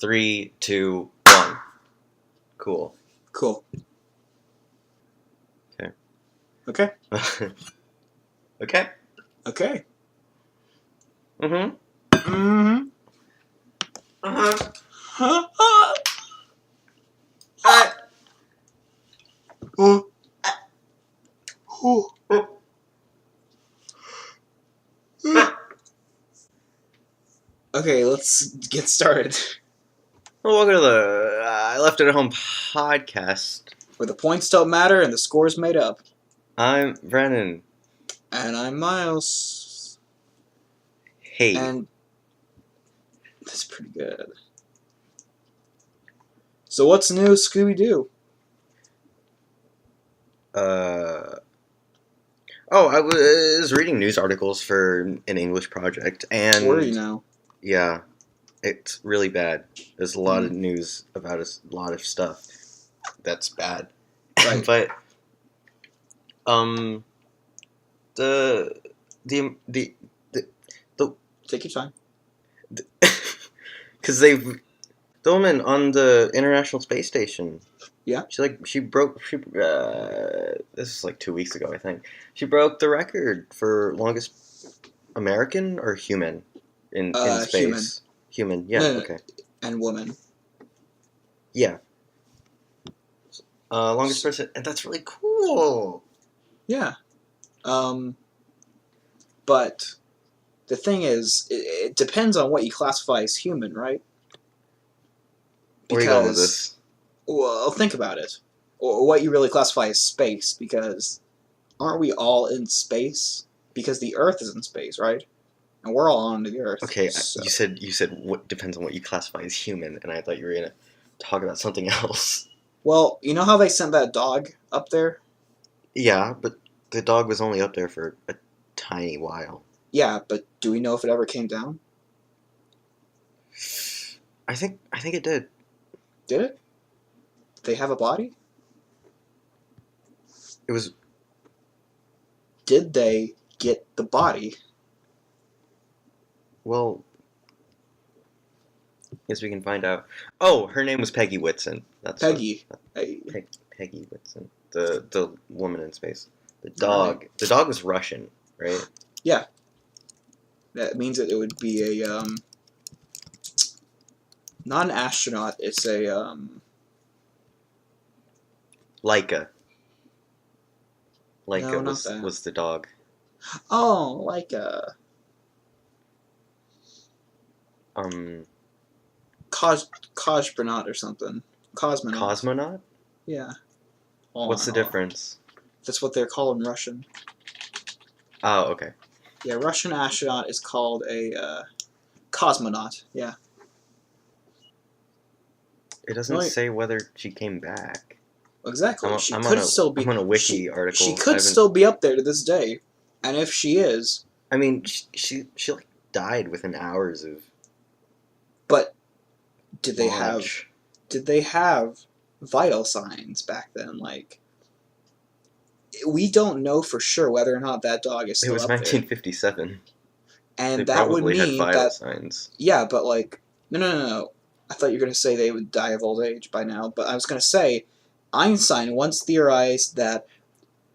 3, 2, 1. Cool. Cool. Okay. Okay. Okay. Okay. Mm-hmm. Mm-hmm. Uh-huh. Oh. Oh. Okay, let's get started. Well, welcome to the I Left It at Home podcast. Where the points don't matter and the score's made up. I'm Brennan. And I'm Miles. Hey. And that's pretty good. So what's new, Scooby-Doo? I was reading news articles for an English project, and Where are you now? yeah, it's really bad. There's a lot of news about a lot of stuff that's bad. Right. But the Take your time. because the woman on the International Space Station. Yeah. She broke. This is like 2 weeks ago, I think. She broke the record for longest American or human in space. Human. Yeah. No, okay. And woman. Yeah. Longest person, and that's really cool. Yeah. But the thing is, it depends on what you classify as human, right? Where are you going with this? Well, think about it. Or what you really classify as space, because aren't we all in space? Because the Earth is in space, right? And we're all on the Earth. Okay, so. you said what depends on what you classify as human, and I thought you were gonna talk about something else. Well, you know how they sent that dog up there? Yeah, but the dog was only up there for a tiny while. Yeah, but do we know if it ever came down? I think it did. Did it? Did they have a body? It was. Did they get the body? Well, guess we can find out. Oh, her name was Peggy Whitson. That's Peggy. Peggy Whitson, the woman in space. The dog. Right. The dog was Russian, right? Yeah. That means that it would be a not an astronaut. It's a Laika. No, Laika was the dog. Oh, like a cosmonaut or something. Cosmonaut. Cosmonaut? Yeah. What's the difference? That's what they're called in Russian. Oh, okay. Yeah, Russian astronaut is called a cosmonaut. Yeah. It doesn't say whether she came back. Exactly. I'm on a wiki article. She could still be up there to this day, and if she is, I mean, she like died within hours of. But did they have vital signs back then? Like, we don't know for sure whether or not that dog is still up there. It was 1957. And they that would probably mean had vital signs. Yeah, but like, no. I thought you were going to say they would die of old age by now, but I was going to say Einstein once theorized that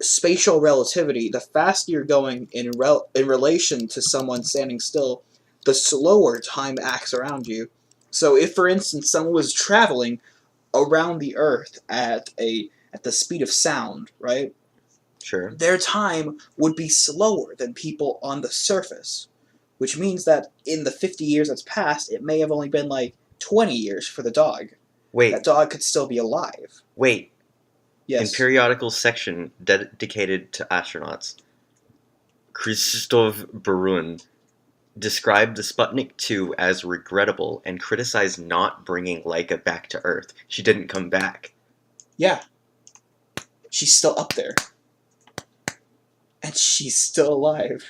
spatial relativity, the faster you're going in relation to someone standing still, the slower time acts around you. So if, for instance, someone was traveling around the Earth at the speed of sound, right? Sure. Their time would be slower than people on the surface, which means that in the 50 years that's passed, it may have only been like 20 years for the dog. Wait. That dog could still be alive. Wait. Yes. In periodical section dedicated to astronauts, Christoph Brun described the Sputnik 2 as regrettable and criticized not bringing Laika back to Earth. She didn't come back. Yeah. She's still up there. And she's still alive.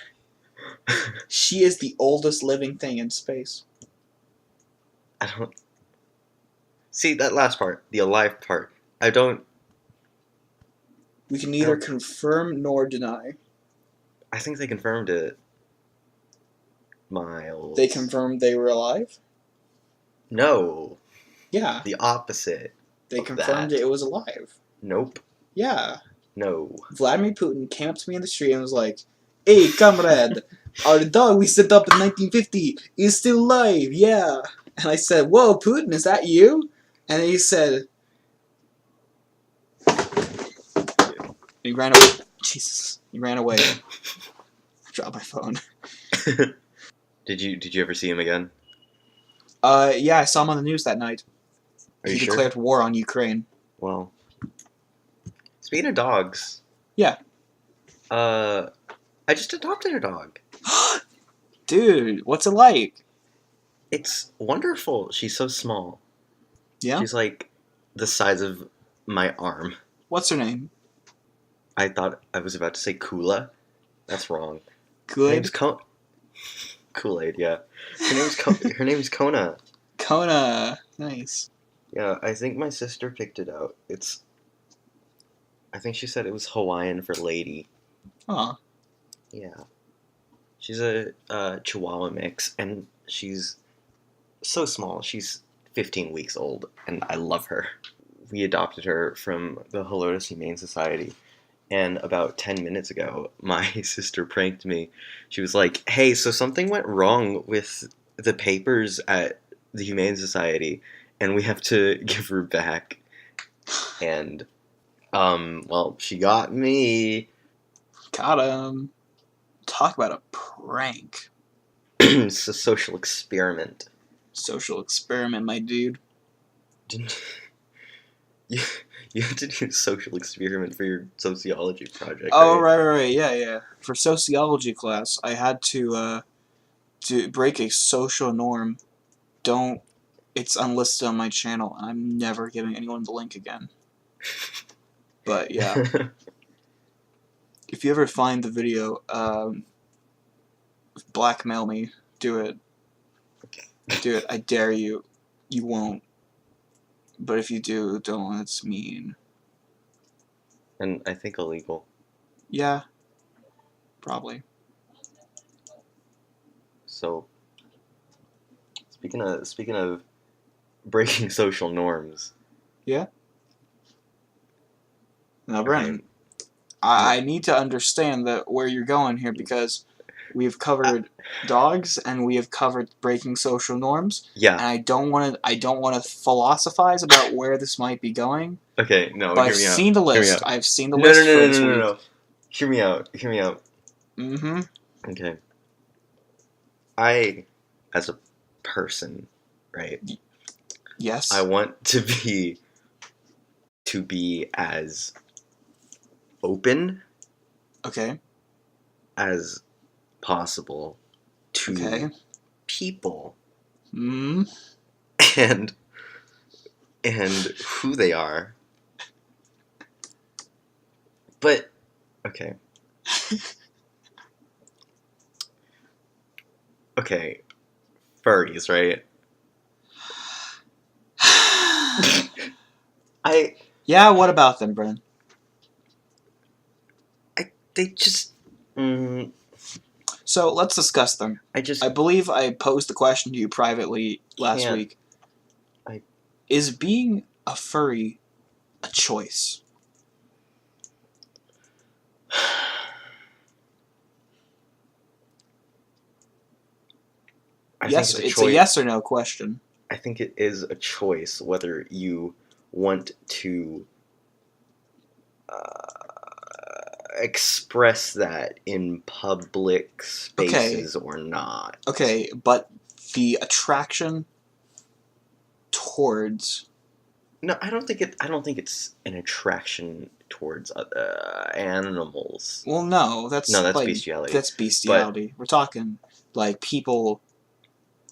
She is the oldest living thing in space. I don't... See, that last part, the alive part, I don't... We can neither confirm nor deny. I think they confirmed it. Miles. They confirmed they were alive? No. Yeah. The opposite. They confirmed it was alive. Nope. Yeah. No. Vladimir Putin came up to me in the street and was like, "Hey, comrade, our dog we set up in 1950 is still alive, yeah." And I said, "Whoa, Putin, is that you?" And he said, he ran away. Jesus, he ran away. I dropped my phone. Did you ever see him again? Yeah, I saw him on the news that night. Are He you declared sure? war on Ukraine. Well, speaking of dogs. Yeah. I just adopted a dog. Dude, what's it like? It's wonderful. She's so small. Yeah? She's like the size of my arm. What's her name? I thought I was about to say Kula. That's wrong. Good? Her name's Kool-Aid, yeah. Her name's Kona. Kona. Nice. Yeah, I think my sister picked it out. I think she said it was Hawaiian for lady. Aw. Yeah. She's a Chihuahua mix, and she's so small. She's 15 weeks old, and I love her. We adopted her from the Helotus Humane Society, and about 10 minutes ago, my sister pranked me. She was like, "Hey, so something went wrong with the papers at the Humane Society, and we have to give her back." And, well, she got me. Got him. Talk about a prank. It's a social experiment. Social experiment, my dude. Didn't you had to do a social experiment for your sociology project? Oh, right? right, yeah. For sociology class, I had to break a social norm. It's unlisted on my channel, and I'm never giving anyone the link again. But yeah, if you ever find the video, blackmail me. Do it. Do it. I dare you. You won't. But if you do, don't. It's mean. And I think illegal. Yeah. Probably. So, speaking of breaking social norms. Yeah. Now, Brennan, I need to understand where you're going here, because we've covered dogs and we have covered breaking social norms. Yeah. And I don't want to philosophize about where this might be going. Okay, no, But hear I've me out. seen the Hear me list. out. I've seen the list for this week. No. Hear me out. Mm-hmm. Okay. I, as a person, right? Yes. I want to be as open Okay. as possible to people Mm. and who they are. But okay. Okay. Furries, right? Yeah, what about them, Brennan? They just So let's discuss them. I believe I posed the question to you privately last week. Is being a furry a choice? Yes, it's a yes or no question. I think it is a choice whether you want to express that in public spaces or not. Okay, but the attraction towards... No, I don't think it's an attraction towards animals. Well, no, that's bestiality. That's bestiality. We're talking like people,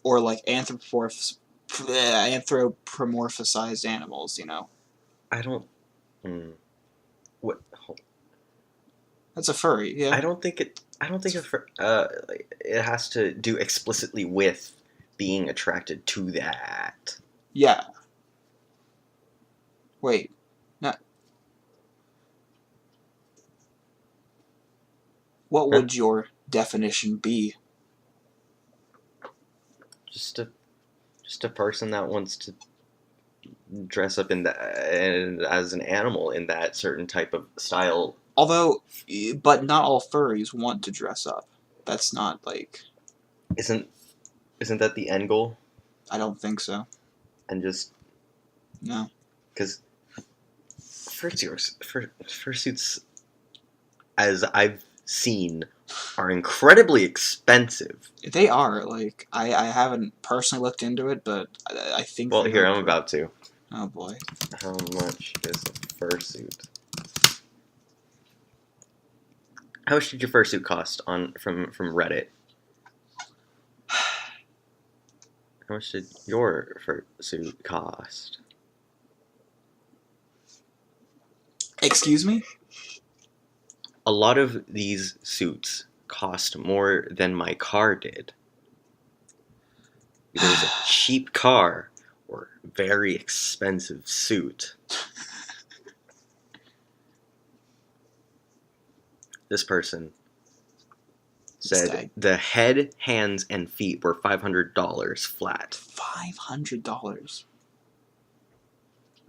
or like anthropomorphized animals. You know. I don't. What? That's a furry. Yeah. I don't think it has to do explicitly with being attracted to that. Yeah. Wait. Not. What would your definition be? Just a Just a person that wants to dress up in that as an animal in that certain type of style. Although, but not all furries want to dress up. That's not like. Isn't isn't that the end goal? I don't think so. And just No. because fursuits, as I've seen, are incredibly expensive. They are, like, I haven't personally looked into it, but I think Well, they here are I'm about to. Oh boy. How much is a fursuit? How much did your fursuit cost on from Reddit? How much did your fursuit cost? Excuse me? A lot of these suits cost more than my car did. Either it was a cheap car or very expensive suit. This person said Stag. the head, hands, and feet were $500 flat. $500.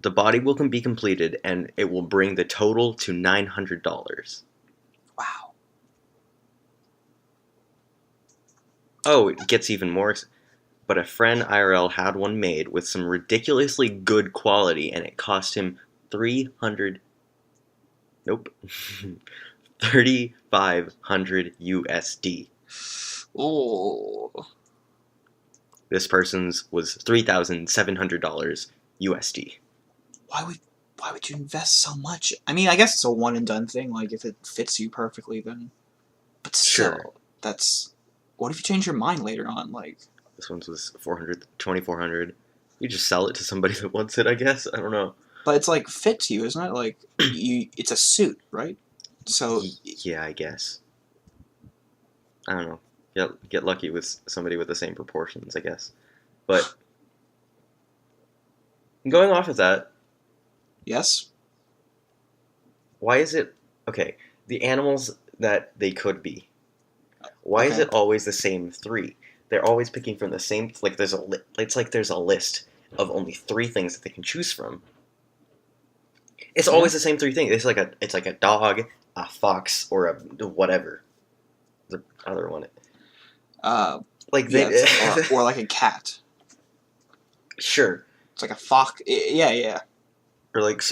The body will be completed, and it will bring the total to $900. Wow. Oh, it gets even more. But a friend IRL had one made with some ridiculously good quality, and it cost him 300. Nope. 3,500 USD. Oh. This person's was $3,700 USD. Why would you invest so much? I mean, I guess it's a one and done thing. Like, if it fits you perfectly, then. But still, Sure. that's. What if you change your mind later on? Like. This one's was 2,400. You just sell it to somebody that wants it, I guess. I don't know. But it's like fits you, isn't it? Like it's a suit, right? So Yeah, I guess. I don't know. Get lucky with somebody with the same proportions, I guess. But going off of that, yes. why is it okay? The animals that they could be. Why is Okay. it always the same three? They're always picking from the same. Like it's like there's a list of only three things that they can choose from. It's always the same three things. It's like a dog, a fox, or a whatever. The other one. Like they. Yes, or like a cat. Sure. It's like a fox. Yeah. Or like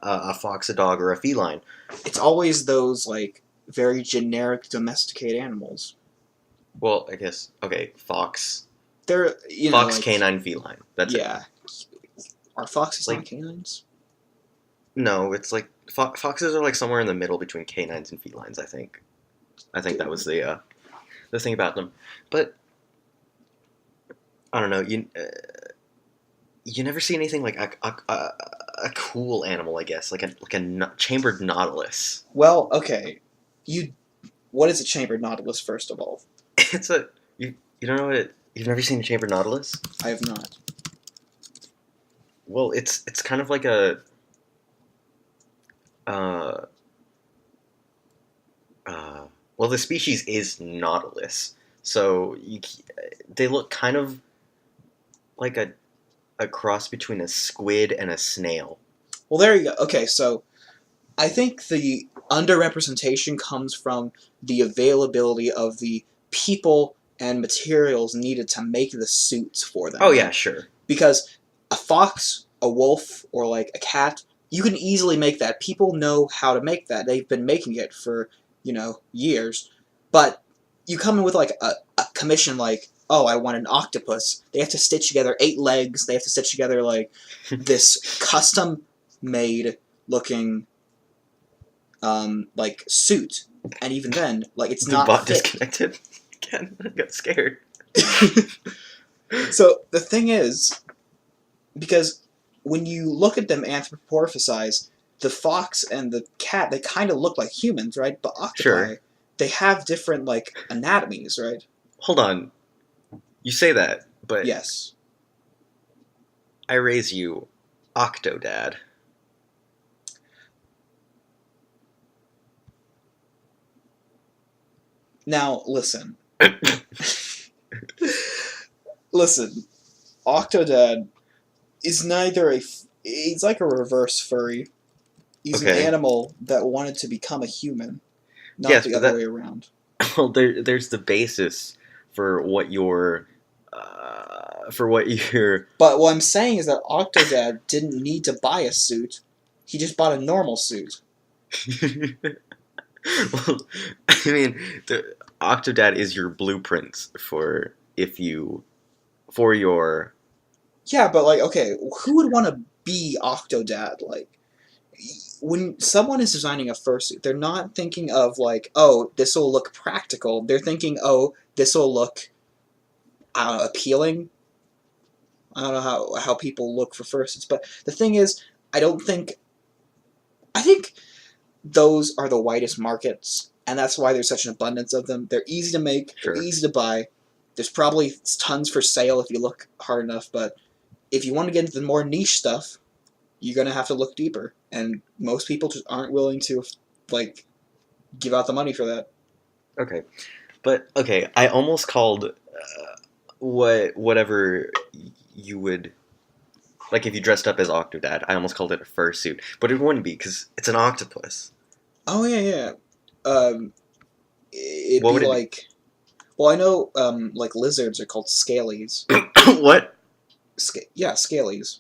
a fox, a dog, or a feline. It's always those like very generic domesticated animals. Well, I guess okay. Fox. They're Fox, like, canine, feline. That's it. yeah. Are foxes Like- not canines? No, it's like foxes are like somewhere in the middle between canines and felines. I think that was the thing about them. But I don't know. You never see anything like a cool animal. I guess like a chambered nautilus. Well, okay. What is a chambered nautilus? First of all, It's a you don't know what you've never seen a chambered nautilus? I have not. Well, it's kind of like a well, the species is Nautilus, so they look kind of like a cross between a squid and a snail. Well, there you go. Okay, so I think the underrepresentation comes from the availability of the people and materials needed to make the suits for them. Oh yeah, sure. Because a fox, a wolf, or like a cat, you can easily make that. People know how to make that. They've been making it for, years. But you come in with like a commission like, oh, I want an octopus. They have to stitch together 8 legs. They have to stitch together like this custom made looking like suit. And even then, like it's The not bot fit. disconnected again. I got scared. So the thing is, because when you look at them anthropomorphized, the fox and the cat, they kind of look like humans, right? But octopi, Sure. they have different like anatomies, right? Hold on. You say that, but Yes. I raise you Octodad. Now listen. Listen. Octodad is neither a. He's like a reverse furry. He's an Okay. animal that wanted to become a human, not Yes, the but other way around. well, there's the basis for what your for what your But what I'm saying is that Octodad didn't need to buy a suit. He just bought a normal suit. well, I mean, the Octodad is your blueprints for your Yeah, but like, okay, who would want to be Octodad? Like, when someone is designing a fursuit, they're not thinking of like, oh, this will look practical. They're thinking, oh, this will look, I don't know, appealing. I don't know how people look for fursuits, but the thing is, I don't think. I think those are the widest markets, and that's why there's such an abundance of them. They're easy to make. They're sure. easy to buy. There's probably tons for sale if you look hard enough, but if you want to get into the more niche stuff, you're gonna have to look deeper, and most people just aren't willing to, like, give out the money for that. Okay, but okay, I almost called whatever you would like if you dressed up as Octodad. I almost called it a fursuit, but it wouldn't be because it's an octopus. Oh yeah, yeah. It'd What be would it like, well, I know, like lizards are called scalies. be? What? Yeah, scalies.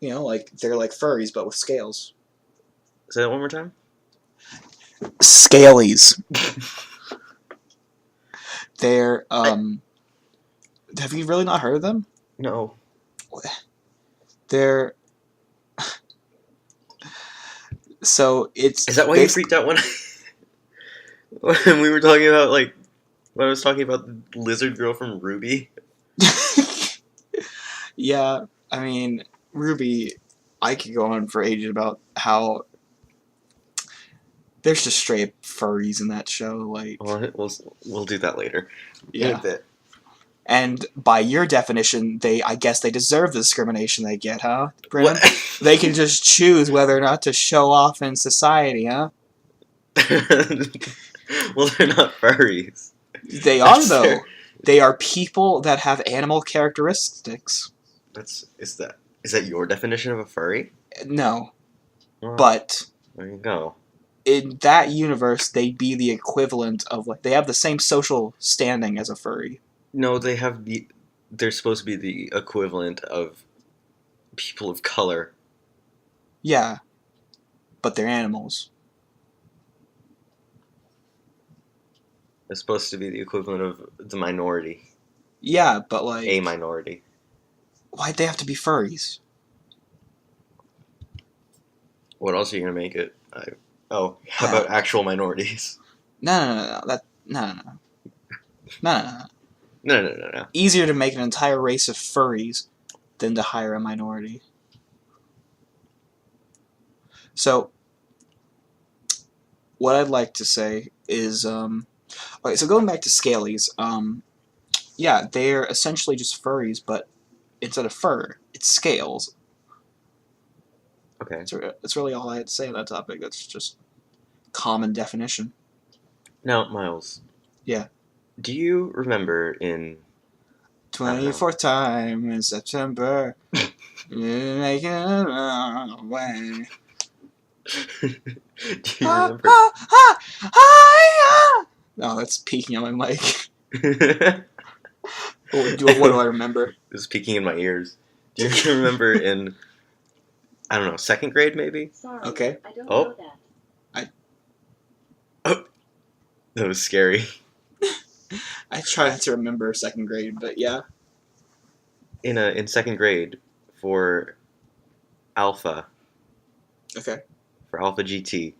You know, like they're like furries but with scales. Say that one more time. Scalies. They're Have you really not heard of them? No. They're so it's Is that why you freaked out when when we were talking about like when I was talking about the lizard girl from Ruby? Yeah, I mean, Ruby, I could go on for ages about how there's just straight furries in that show, like, Well, we'll do that later. In yeah. a bit. And by your definition, I guess they deserve the discrimination they get, huh, Brennan? What? They can just choose whether or not to show off in society, huh? Well, they're not furries. They are, That's though. their- They are people that have animal characteristics. Is that your definition of a furry? No, Well, but there you go. in that universe, they'd be the equivalent of, like, they have the same social standing as a furry. No, they're supposed to be the equivalent of people of color. Yeah, but they're animals. They're supposed to be the equivalent of the minority, Yeah, but, like, a minority. why'd they have to be furries? What else are you gonna make it? How about actual minorities? No. No. No. Easier to make an entire race of furries than to hire a minority. So, what I'd like to say is, okay, so going back to scalies, yeah, they're essentially just furries, but instead of fur, it's scales. Okay. That's really all I had to say on that topic. That's just common definition. Now, Miles. Yeah. Do you remember in 24th time in September, making a way. Do you remember? No, that's peeking on my mic. It What do I remember? was peeking in my ears. Do you remember in, I don't know, second grade maybe? Sorry, Okay. I don't Oh. know that. That was scary. I try not to remember second grade, but yeah. In second grade for Alpha Okay. GT.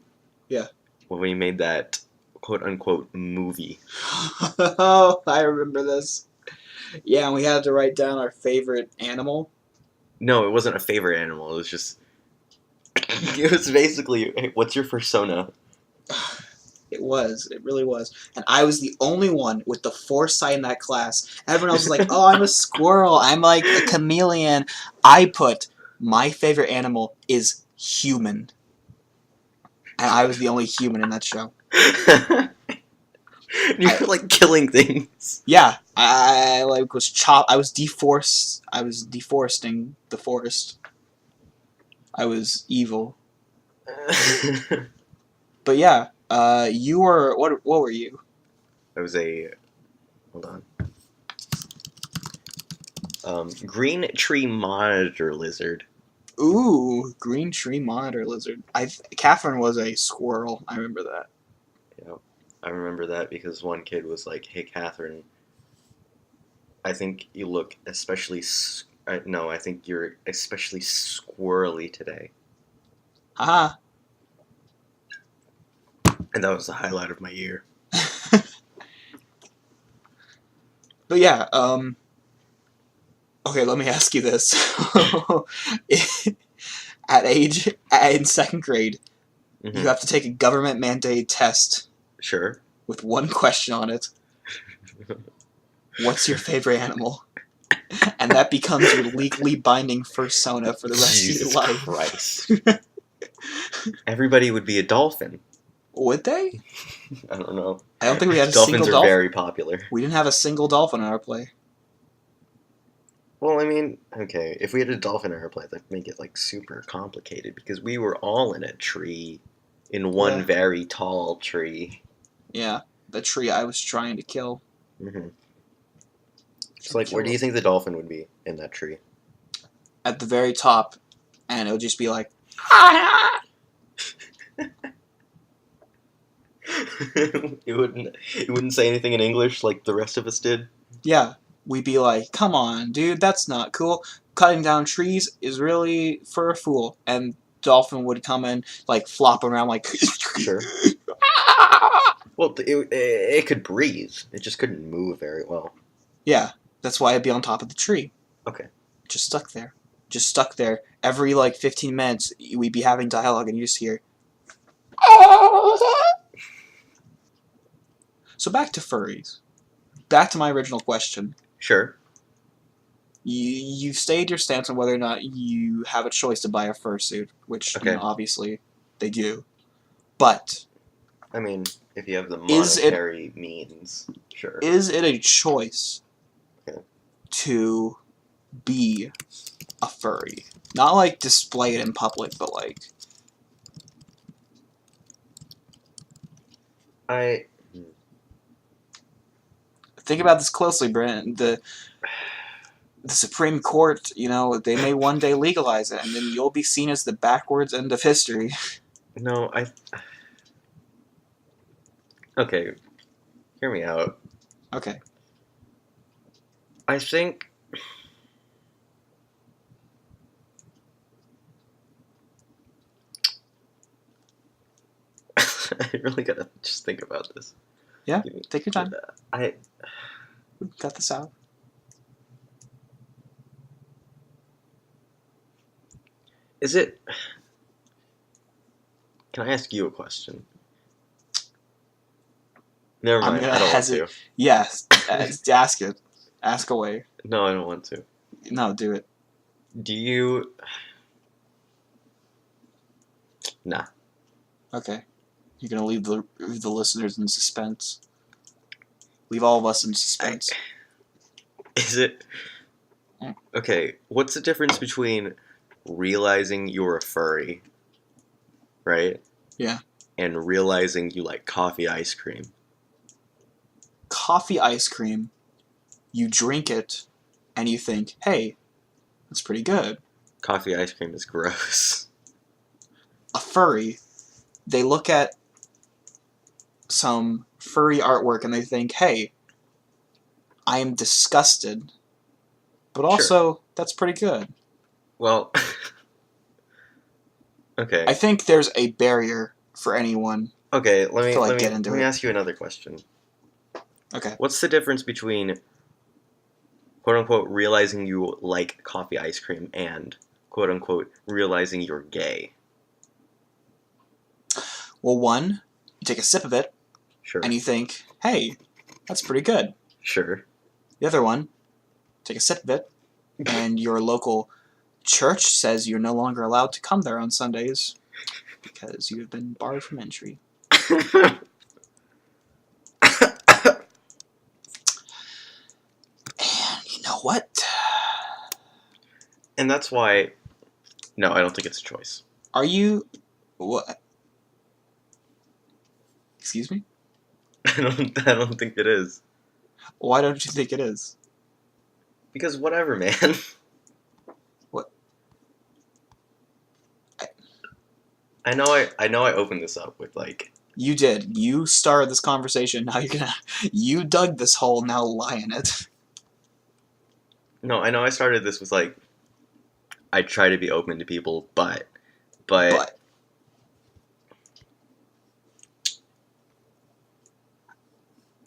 Yeah. When we made that quote unquote movie. Oh, I remember this. Yeah, and we had to write down our favorite animal. No, it wasn't a favorite animal. It was just. It was basically, hey, what's your persona? It was. It really was. And I was the only one with the foresight in that class. Everyone else was like, oh, I'm a squirrel. I'm like a chameleon. I put, my favorite animal is human. And I was the only human in that show. You I- were like killing things. Yeah, I like was I was deforesting the forest. I was evil. But yeah, you were what were you? I was a hold on. Green tree monitor lizard. Ooh, green tree monitor lizard. Catherine was a squirrel. I remember that. Yeah, I remember that because one kid was like, "Hey, Catherine, I think you look especially. No, I think you're especially squirrely today." Haha. And that was the highlight of my year. But yeah, okay, let me ask you this. In second grade, you Hmm. have to take a government mandated test Sure. with one question on it. What's your favorite animal? And that becomes your legally binding fursona for the rest of your Jesus life. Christ. Everybody would be a dolphin. Would they? I don't know. I don't think we had a Dolphins single are dolphin. very popular. We didn't have a single dolphin in our play. Well, I mean, okay, if we had a dolphin in our play, that'd make it like super complicated because we were all in a tree, in one Yeah. very tall tree. Yeah, the tree I was trying to kill. Mm-hmm. It's like, where do you think the dolphin would be in that tree? At the very top, and it would just be like, It wouldn't say anything in English like the rest of us did. yeah, we'd be like, come on, dude, that's not cool. Cutting down trees is really for a fool. And dolphin would come in, like, flopping around, like, Sure. Well, it could breathe. It just couldn't move very well. yeah, that's why I'd be on top of the tree. Okay. Just stuck there. Just stuck there. Every, like, 15 minutes, we'd be having dialogue, and you just hear. So back to furries. Back to my original question. Sure. You've stated your stance on whether or not you have a choice to buy a fursuit, which Okay. obviously they do. But I mean, if you have the Is it- monetary means, sure. is it a choice Okay. to be a furry? Not like display it in public, but like I think about this closely, Brent. The Supreme Court, they may one day legalize it, and then you'll be seen as the backwards end of history. no, I. Okay, hear me out. Okay. I think. I really gotta just think about this. Yeah, Give me- take your time. I Cut this out. is it. Can I ask you a question? Never I'm mind. gonna I don't want hesitate. to. Yes, ask it. Ask away. No, I don't want to. No, do it. Do you? Nah. Okay. You're gonna leave the listeners in suspense. Leave all of us in suspense. Is it? Okay. What's the difference between realizing you're a furry, right? Yeah. And realizing you like coffee ice cream? Coffee ice cream. You drink it, and you think, "Hey, that's pretty good." Coffee ice cream is gross. A furry, they look at some furry artwork and they think, "Hey, I am disgusted," but also that's pretty good. Well, okay. I think there's a barrier for anyone. Okay, let me to, like, let me get into let me it. ask you another question. Okay. What's the difference between quote unquote realizing you like coffee ice cream and quote unquote realizing you're gay? Well, one, you take a sip of it Sure. and you think, "Hey, that's pretty good." Sure. The other one, take a sip of it, and your local church says you're no longer allowed to come there on Sundays because you have been barred from entry. And that's why, no, I don't think it's a choice. Are you... What? Excuse me? I don't think it is. Why don't you think it is? Because whatever, man. What? I know I opened this up with like, You did. You started this conversation. Now you're gonna... You dug this hole, now lie in it. no, I know I started this with like, I try to be open to people, but But...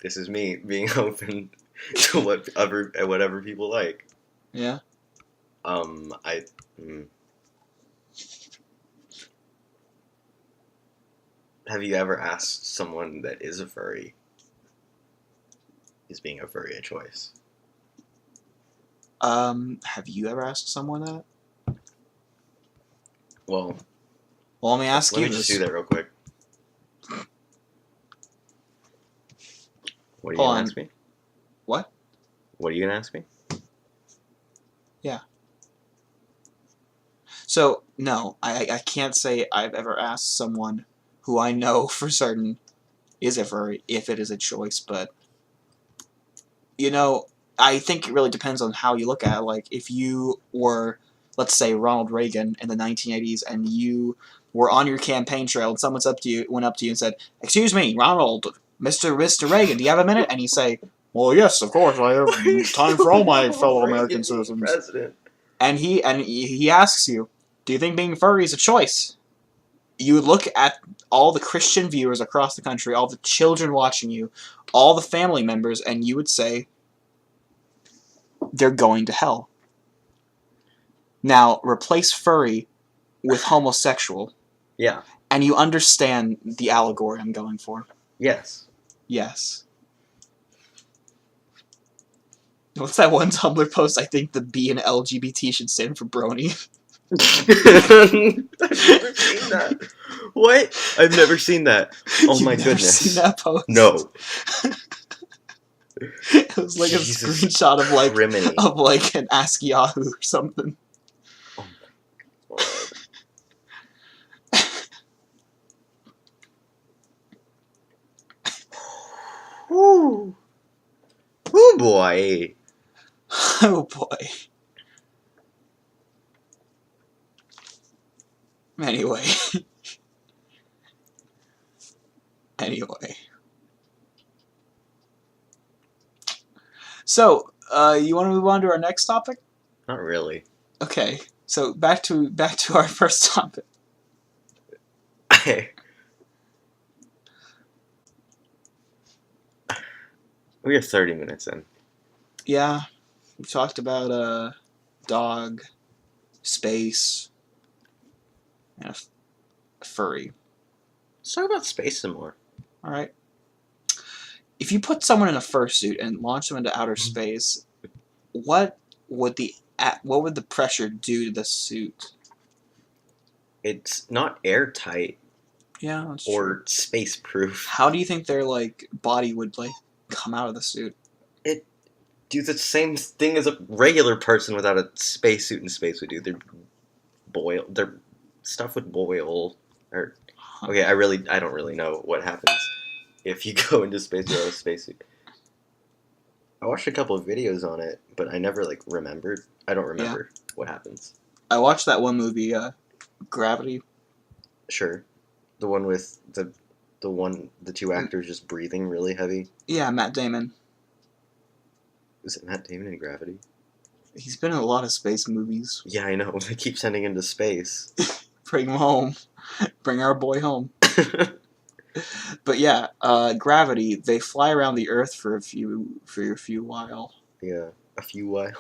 this is me being open to whatever people like. Yeah? I. Mm. Have you ever asked someone that is a furry, is being a furry a choice? Have you ever asked someone that? Well, Well, let me ask let you me just this. do that real quick. What are you Hold gonna on. ask me? What? What are you gonna ask me? So, no, I can't say I've ever asked someone who I know for certain is a furry if it is a choice, but, you know, I think it really depends on how you look at it. Like, if you were, let's say, Ronald Reagan in the 1980s, and you were on your campaign trail, and someone went up to you and said, "Excuse me, Ronald, Mr. Reagan, do you have a minute?" And you say, "Well, yes, of course, I have time for all my fellow American Reagan being citizens." president. And he asks you, "Do you think being furry is a choice?" You would look at all the Christian viewers across the country, all the children watching you, all the family members, and you would say, they're going to hell. Now, replace furry with homosexual, Yeah. and you understand the allegory I'm going for. Yes. Yes. What's that one Tumblr post? I think the B in LGBT should stand for brony. I've never seen that. What? I've never seen that. Oh You've my never goodness. seen that post? No. It was like Jesus a screenshot criminy. of like an Ask Yahoo or something. Oh my god. Woo. Woo boy. Oh boy. Anyway. Anyway. So, you want to move on to our next topic? Not really. Okay. So back to our first topic. We are 30 minutes in. Yeah, we talked about dog, space, and a furry. Let's talk about space some more. All right. If you put someone in a fursuit and launch them into outer space, what would the pressure do to the suit? It's not airtight Yeah, that's or true. space proof. How do you think their like body would like come out of the suit? It do the same thing as a regular person without a spacesuit in space would do. Their stuff would boil. Or okay, I don't really know what happens if you go into space without a spacesuit. I watched a couple of videos on it, but I never like remembered. I don't remember what happens. I watched that one movie, Gravity. Sure, the one with the two actors just breathing really heavy. Yeah, Matt Damon. Is it Matt Damon in Gravity? He's been in a lot of space movies. Yeah, I know. They keep sending him to space. Bring him home. Bring our boy home. But yeah, Gravity. They fly around the Earth for a few while. Yeah, a few while.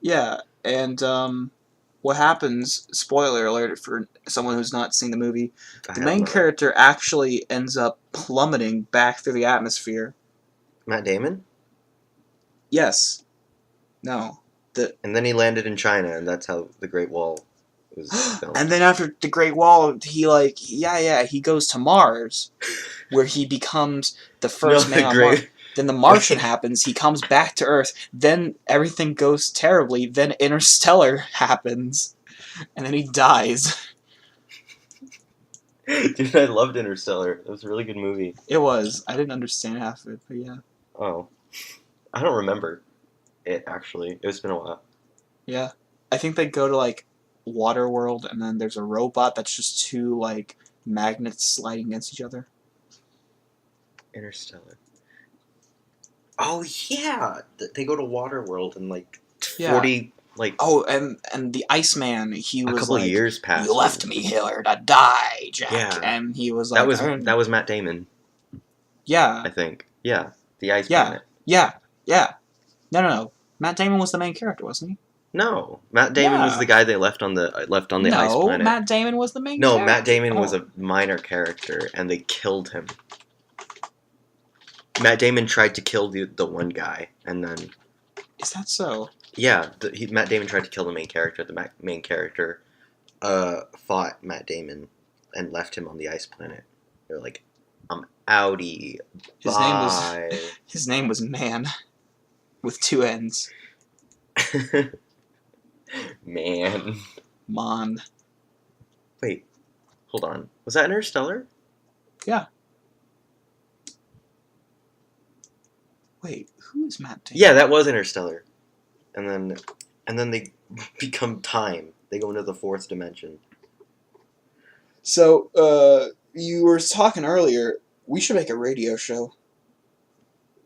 Yeah, and what happens? Spoiler alert for someone who's not seen the movie. The main character actually ends up plummeting back through the atmosphere. Matt Damon? Yes. No. And then he landed in China, and that's how the Great Wall was filmed. And then after the Great Wall, he goes to Mars, where he becomes the first man on Mars. Then The Martian happens. He comes back to Earth. Then everything goes terribly. Then Interstellar happens, and then he dies. Dude, I loved Interstellar. It was a really good movie. It was. I didn't understand half of it, but yeah. Oh. I don't remember it, actually. It's been a while. Yeah. I think they go to, like, Waterworld, and then there's a robot that's just two, like, magnets sliding against each other. Interstellar. Oh, yeah! They go to Waterworld and, like, Yeah. 40, like... Oh, and the Iceman, he was couple like, years passed. "You left me here to die, Jack." Yeah. And he was like, That was Matt Damon, yeah. I think. Yeah. The Ice Yeah. Planet. Yeah. No. Matt Damon was the main character, wasn't he? No. Matt Damon was the guy they left on the Ice Planet. No, Matt Damon was the main No, character. Matt Damon was a minor character, and they killed him. Matt Damon tried to kill the one guy, and then... Is that so? Yeah, Matt Damon tried to kill the main character. The main character fought Matt Damon and left him on the Ice Planet. They're like, I'm outie. Bye. His name was Man, with two N's. Man. Mon. Wait, hold on. Was that Interstellar? Yeah. Wait, who is Matt Damon? Yeah, that was Interstellar. And then they become time. They go into the fourth dimension. So, you were talking earlier. We should make a radio show.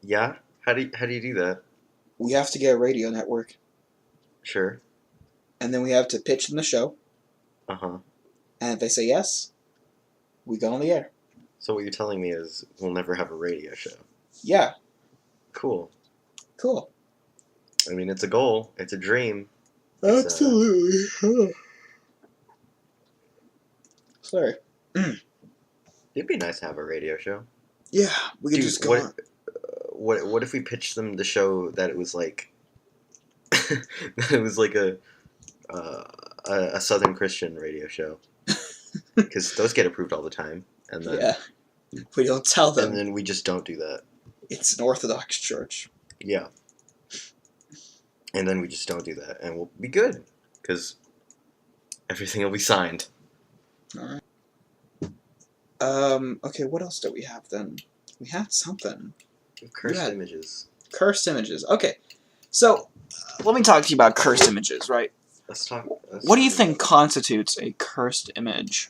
Yeah? How do you do that? We have to get a radio network. Sure. And then we have to pitch them the show. Uh-huh. And if they say yes, we go on the air. So what you're telling me is we'll never have a radio show. Yeah. Cool. Cool. I mean, it's a goal. It's a dream. Absolutely. Sorry. It'd be nice to have a radio show. Yeah, we could just go on. What if we pitched them the show that it was like... that it was like a Southern Christian radio show. Because those get approved all the time. And then, yeah. We don't tell them. And then we just don't do that. It's an Orthodox church. Yeah. And then we just don't do that. And we'll be good. Because everything will be signed. Alright. Okay, what else do we have then? We had something. Cursed images. Cursed images. Okay. So, let me talk to you about cursed images, right? Let's talk. What do you think constitutes a cursed image?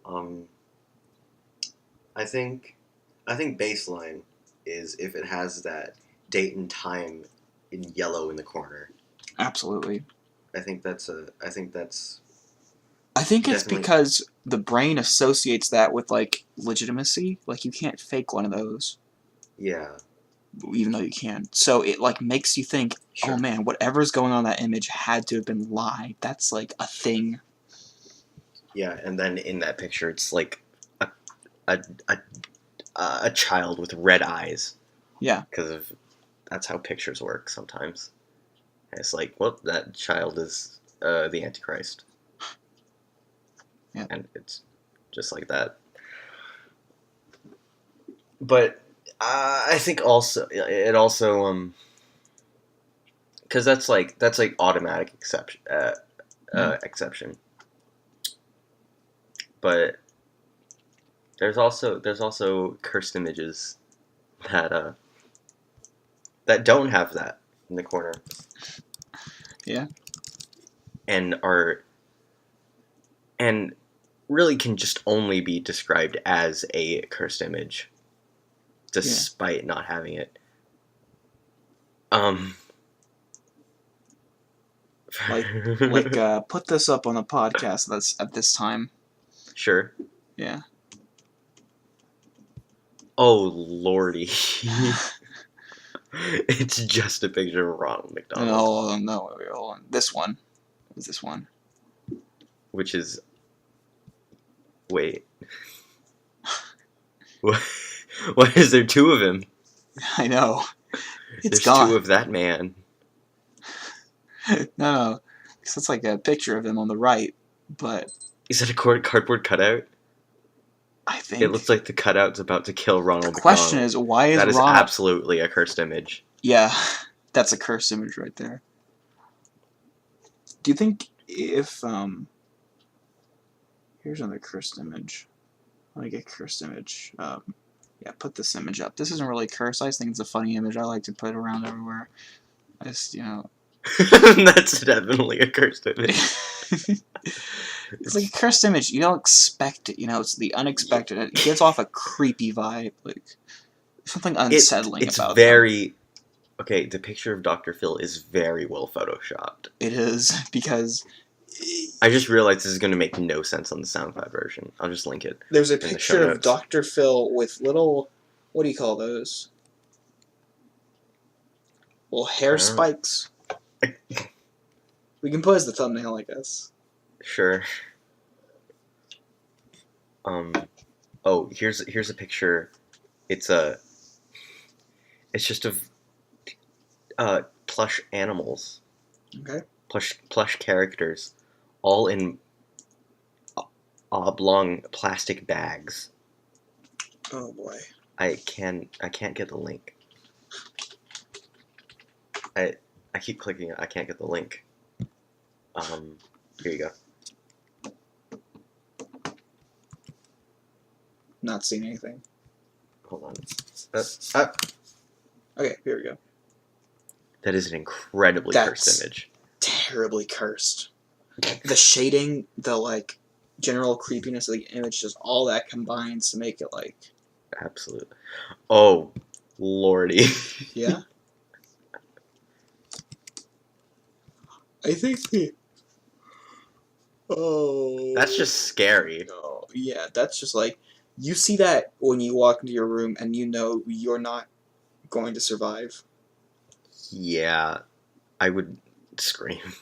I think baseline is if it has that date and time in yellow in the corner. Absolutely. I think it's definitely because the brain associates that with, like, legitimacy. Like, you can't fake one of those. Yeah. Even though you can. So it, like, makes you think, sure. Oh man, whatever's going on in that image had to have been live. That's, like, a thing. Yeah, and then in that picture it's like a child with red eyes. Yeah. Because that's how pictures work sometimes. And it's like, well, that child is the Antichrist. Yeah. And it's just like that. But I think also because that's like automatic exception. But there's also cursed images that don't have that in the corner. Yeah. And really can just only be described as a cursed image, despite not having it. Put this up on a podcast that's at this time. Sure. Yeah. Oh, lordy. It's just a picture of Ronald McDonald. No, hold on. This one. What was this one? Which is... Wait. What is there two of him? I know. There's two of that man. No. Because it's like a picture of him on the right, but... Is that a cardboard cutout? I It think looks like the cutout's about to kill the Ronald question McDonald. is, why is That is Ronald... absolutely a cursed image. Yeah, that's a cursed image right there. Do you think if, here's another cursed image. Let me get cursed image. Yeah, put this image up. This isn't really cursed. I just think it's a funny image. I like to put it around everywhere. I just, That's definitely a cursed image. It's like a cursed image. You don't expect it. It's the unexpected. It gives off a creepy vibe. Like, something unsettling It's about very... Okay, the picture of Dr. Phil is very well photoshopped. It is, because... I just realized this is going to make no sense on the SoundCloud version. I'll just link it. There's a in the picture show of notes. Dr. Phil with little... What do you call those? Little hair spikes? We can put as the thumbnail, I guess. Sure. Oh, here's a picture. It's just of plush animals. Okay. Plush characters, all in oblong plastic bags. Oh boy. I can't get the link. I keep clicking it. I can't get the link. Here you go. Not seeing anything. Hold on. Okay, here we go. That is an incredibly cursed image. Terribly cursed. The shading, the general creepiness of the image, just all that combines to make it Absolute. Oh, lordy. Yeah. I think That's just scary. Oh, yeah, that's just you see that when you walk into your room and you know you're not going to survive. Yeah, I would scream.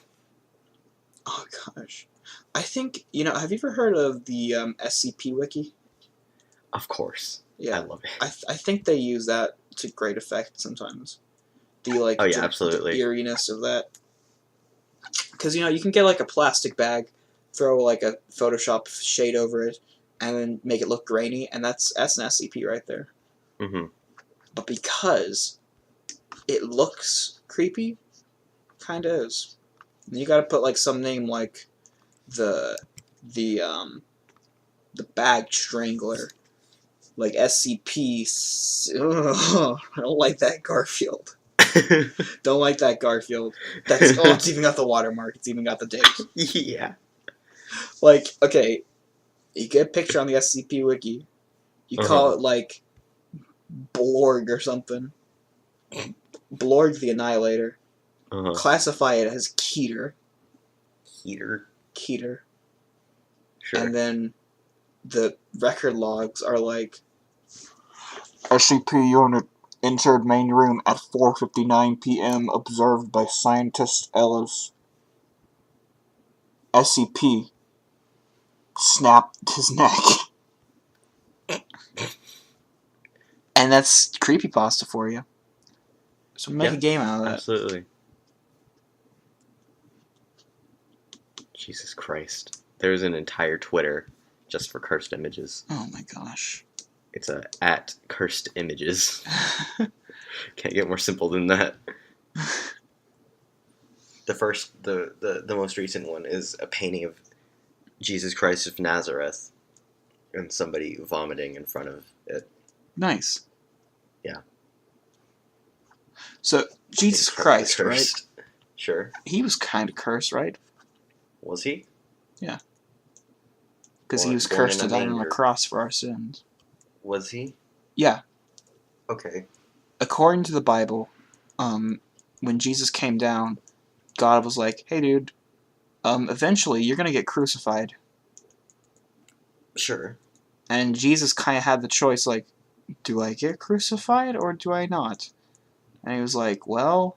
Oh gosh. I think, have you ever heard of the SCP Wiki? Of course. Yeah. I love it. I think they use that to great effect sometimes. The Oh yeah, absolutely. the eeriness of that. Because you can get a plastic bag, throw a Photoshop shade over it, and then make it look grainy, and that's an SCP right there. Mm-hmm. But because it looks creepy, kinda is. And you gotta put some name like the bag strangler, like SCP. Ugh, I don't like that, Garfield. Don't like that, Garfield. It's even got the watermark. It's even got the date. Yeah. Okay, you get a picture on the SCP Wiki. You call it Blorg or something. Blorg the Annihilator. Classify it as Keter. Keter. Sure. And then the record logs are SCP unit entered main room at 4:59 p.m. observed by scientist Ellis. SCP snapped his neck. And that's creepypasta for you. So make a game out of that. Absolutely. Jesus Christ. There's an entire Twitter just for cursed images. Oh my gosh. It's at cursed images. Can't get more simple than that. The most recent one is a painting of Jesus Christ of Nazareth and somebody vomiting in front of it. Nice. Yeah. So, Jesus Christ, right? Sure. He was kind of cursed, right? Was he? Yeah. Because he was cursed to die on a cross for our sins. Was he? Yeah. Okay. According to the Bible, when Jesus came down, God was like, hey dude, eventually you're going to get crucified. Sure. And Jesus kind of had the choice, do I get crucified or do I not? And he was like, well,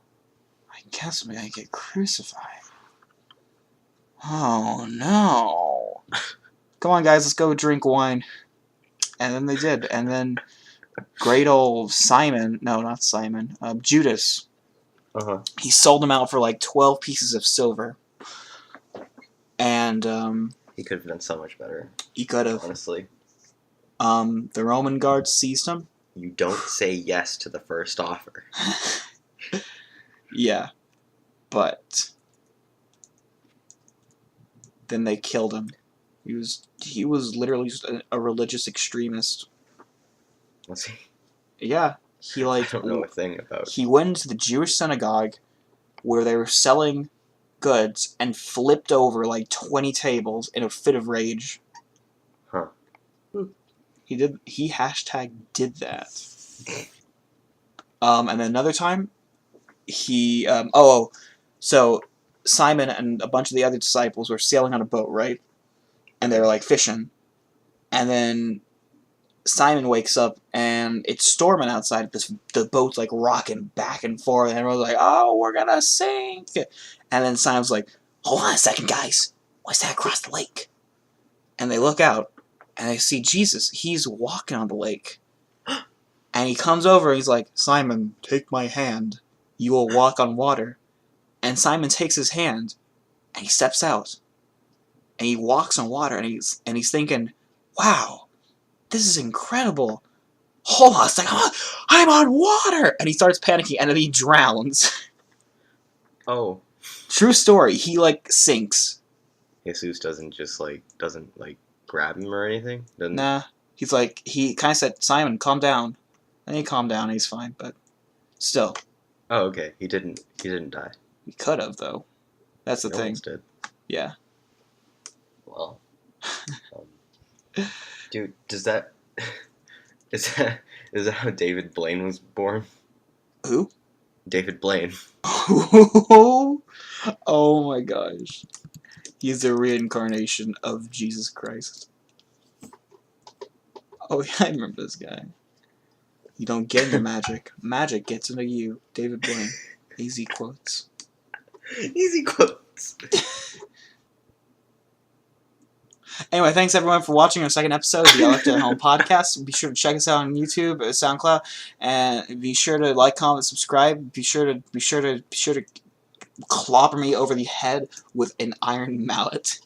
I guess I'm going to get crucified. Oh no. Come on guys, let's go drink wine. And then they did. And then great old Simon, no, not Simon, Judas, he sold them out for 12 pieces of silver. And he could have done so much better. He could have. Honestly. The Roman guards seized him. You don't say yes to the first offer. Yeah, but then they killed him. He was literally just a religious extremist. Was he? Yeah, he I don't know a thing about. He went into the Jewish synagogue where they were selling goods and flipped over like 20 tables in a fit of rage. Huh. He hashtag did that. And then another time, so Simon and a bunch of the other disciples were sailing on a boat, right? And they were like fishing. And then Simon wakes up and it's storming outside. The boat's like rocking back and forth, and everyone's like, "Oh, we're gonna sink!" And then Simon's like, "Hold on a second, guys. What's that across the lake?" And they look out and they see Jesus. He's walking on the lake, and he comes over. And he's like, "Simon, take my hand. You will walk on water." And Simon takes his hand, and he steps out, and he walks on water, and he's thinking, "Wow. This is incredible. Hold on a second. I'm on water!" And he starts panicking, and then he drowns. Oh. True story. He, like, sinks. Jesus doesn't grab him or anything? Nah. He's like, he kind of said, "Simon, calm down." And he calmed down, and he's fine, but still. Oh, okay. He didn't die. He could have, though. That's the He thing. almost did. Yeah. Well. Dude, is that how David Blaine was born? Who? David Blaine. Oh my gosh. He's the reincarnation of Jesus Christ. Oh yeah, I remember this guy. You don't get into magic. Magic gets into you. David Blaine. Easy quotes. Easy quotes. Anyway, thanks everyone for watching our second episode of the I Left It at Home podcast. Be sure to check us out on YouTube, SoundCloud, and be sure to like, comment, subscribe. Be sure to clobber me over the head with an iron mallet.